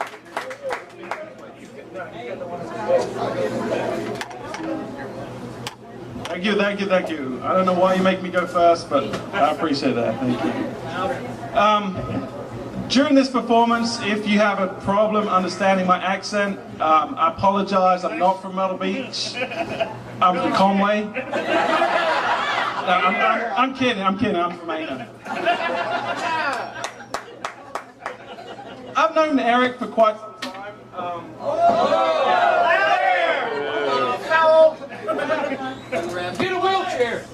Thank you, thank you, thank you. I don't know why you make me go first, but I appreciate that. Thank you. During this performance, if you have a problem understanding my accent, I apologize. I'm not from Myrtle Beach. I'm from Conway. No, I'm kidding. I'm from Maine. I've known Eric for quite some time. Get a wheelchair!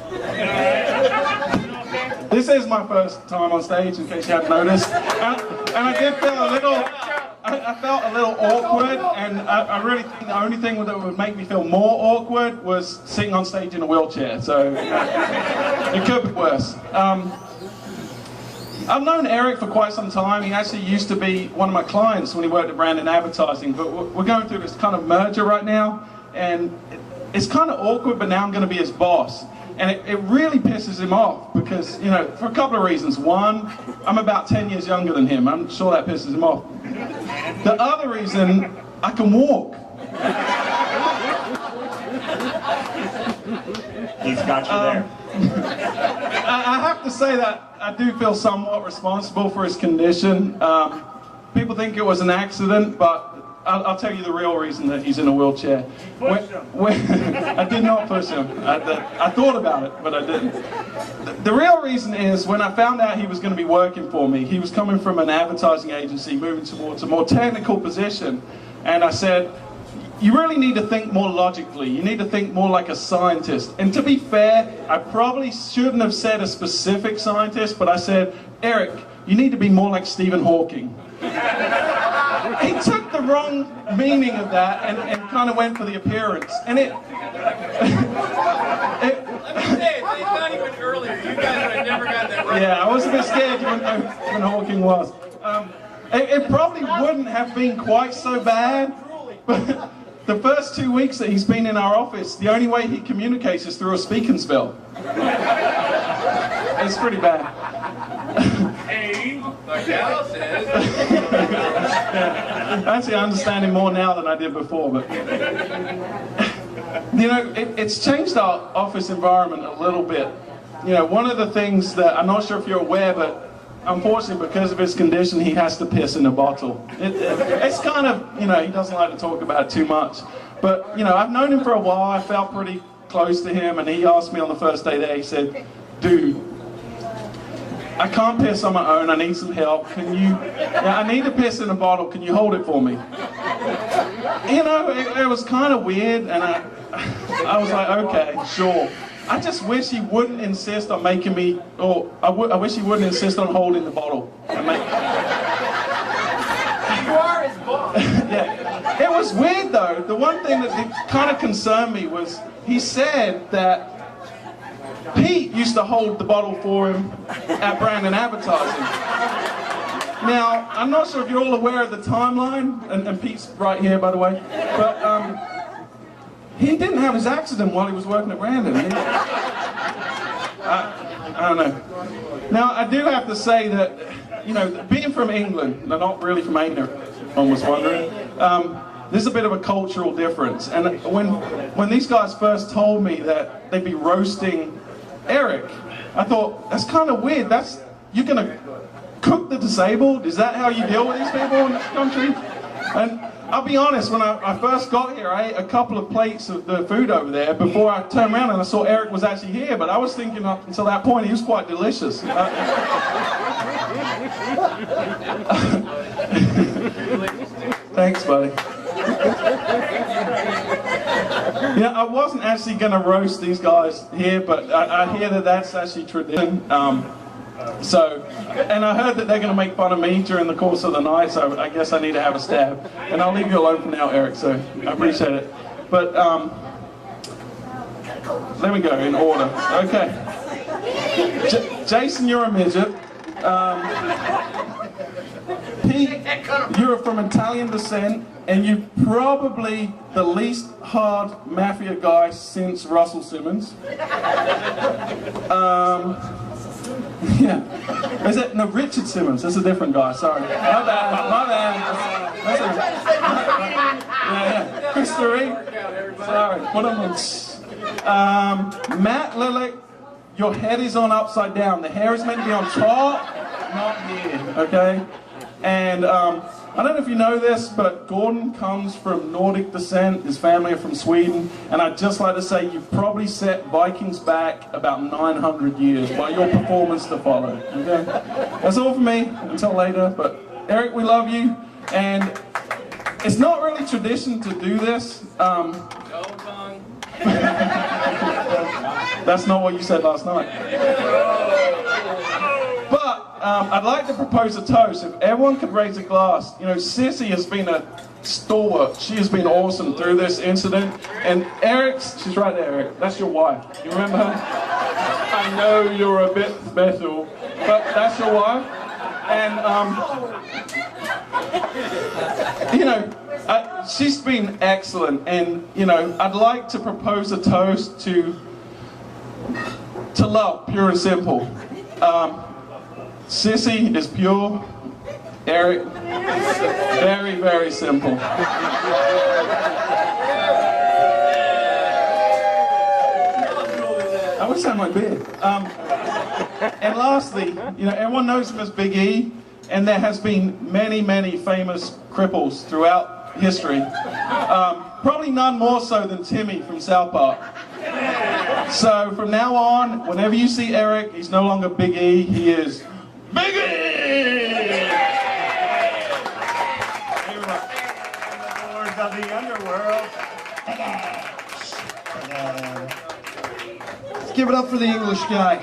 This is my first time on stage, in case you hadn't noticed. And I did feel a little, I felt a little awkward, and I really think the only thing that would make me feel more awkward was sitting on stage in a wheelchair, so it could be worse. I've known Eric for quite some time. He actually used to be one of my clients when he worked at Brandon Advertising, but we're going through this kind of merger right now, and it's kind of awkward, but now I'm going to be his boss. And it really pisses him off because, you know, for a couple of reasons. One, I'm about 10 years younger than him. I'm sure that pisses him off. The other reason, I can walk. He's got you there. I have to say that I do feel somewhat responsible for his condition. People think it was an accident, but I'll tell you the real reason that he's in a wheelchair. I did not push him. I thought about it, but I didn't. The real reason is when I found out he was going to be working for me, he was coming from an advertising agency moving towards a more technical position, and I said, you really need to think more logically. You need to think more like a scientist. And to be fair, I probably shouldn't have said a specific scientist, but I said, Eric, you need to be more like Stephen Hawking. He took the wrong meaning of that and kind of went for the appearance. And Let me say it, they thought he went earlier. You guys would have never got that right. Yeah, I was a bit scared you wouldn't know when Hawking was. It probably wouldn't have been quite so bad, but the first 2 weeks that he's been in our office, the only way he communicates is through a speaking spell. It's pretty bad. Hey, like Al says. Actually, I understand him more now than I did before, but you know, it's changed our office environment a little bit. You know, one of the things that, I'm not sure if you're aware, but unfortunately because of his condition, he has to piss in a bottle. It's kind of, you know, he doesn't like to talk about it too much. But, you know, I've known him for a while, I felt pretty close to him, and he asked me on the first day there, he said, dude, I can't piss on my own, I need some help. I need to piss in a bottle, can you hold it for me? You know, it was kind of weird, and I was like, okay, sure. I just wish he wouldn't insist on making me, or I wish he wouldn't insist on holding the bottle. You are his boss. Yeah. It was weird though. The one thing that kind of concerned me was he said that Pete used to hold the bottle for him at Brandon Advertising. Now, I'm not sure if you're all aware of the timeline, and Pete's right here, by the way, but he didn't have his accident while he was working at Brandon. I don't know. Now, I do have to say that, you know, being from England, they're not really from Maine, if one was wondering, there's a bit of a cultural difference. And when these guys first told me that they'd be roasting Eric, I thought, that's kind of weird. You're going to cook the disabled? Is that how you deal with these people in this country? And I'll be honest, when I first got here, I ate a couple of plates of the food over there before I turned around and I saw Eric was actually here, but I was thinking up until that point he was quite delicious. Thanks, buddy. Yeah, I wasn't actually going to roast these guys here, but I hear that that's actually tradition. And I heard that they're going to make fun of me during the course of the night, so I guess I need to have a stab. And I'll leave you alone for now, Eric, so I appreciate it. But, let me go in order. Okay. Jason, you're a midget. Pete, you're from Italian descent, and you're probably the least hard mafia guy since Russell Simmons. Yeah. Is it? No, Richard Simmons. That's a different guy. Sorry. My bad. That's anniversary. Sorry, what am I? Matt Lillick, your head is on upside down. The hair is meant to be on top, not here, okay? And I don't know if you know this, but Gordon comes from Nordic descent. His family are from Sweden. And I'd just like to say you've probably set Vikings back about 900 years by your performance to follow, okay? That's all for me, until later. But Eric, we love you. And it's not really tradition to do this. That's not what you said last night. But I'd like to propose a toast. If everyone could raise a glass. You know, Sissy has been a stalwart. She has been awesome through this incident. And Eric's, she's right there, Eric. That's your wife. You remember her? I know you're a bit special, but that's your wife. And, you know, she's been excellent. And, you know, I'd like to propose a toast to love, pure and simple. Sissy is pure. Eric, very, very simple. I wish I had my beard. And lastly, you know, everyone knows him as Big E, and there has been many, many famous cripples throughout history. Probably none more so than Timmy from South Park. So from now on, whenever you see Eric, he's no longer Big E, he is Big E! Lords of the underworld. Let's give it up for the English guy.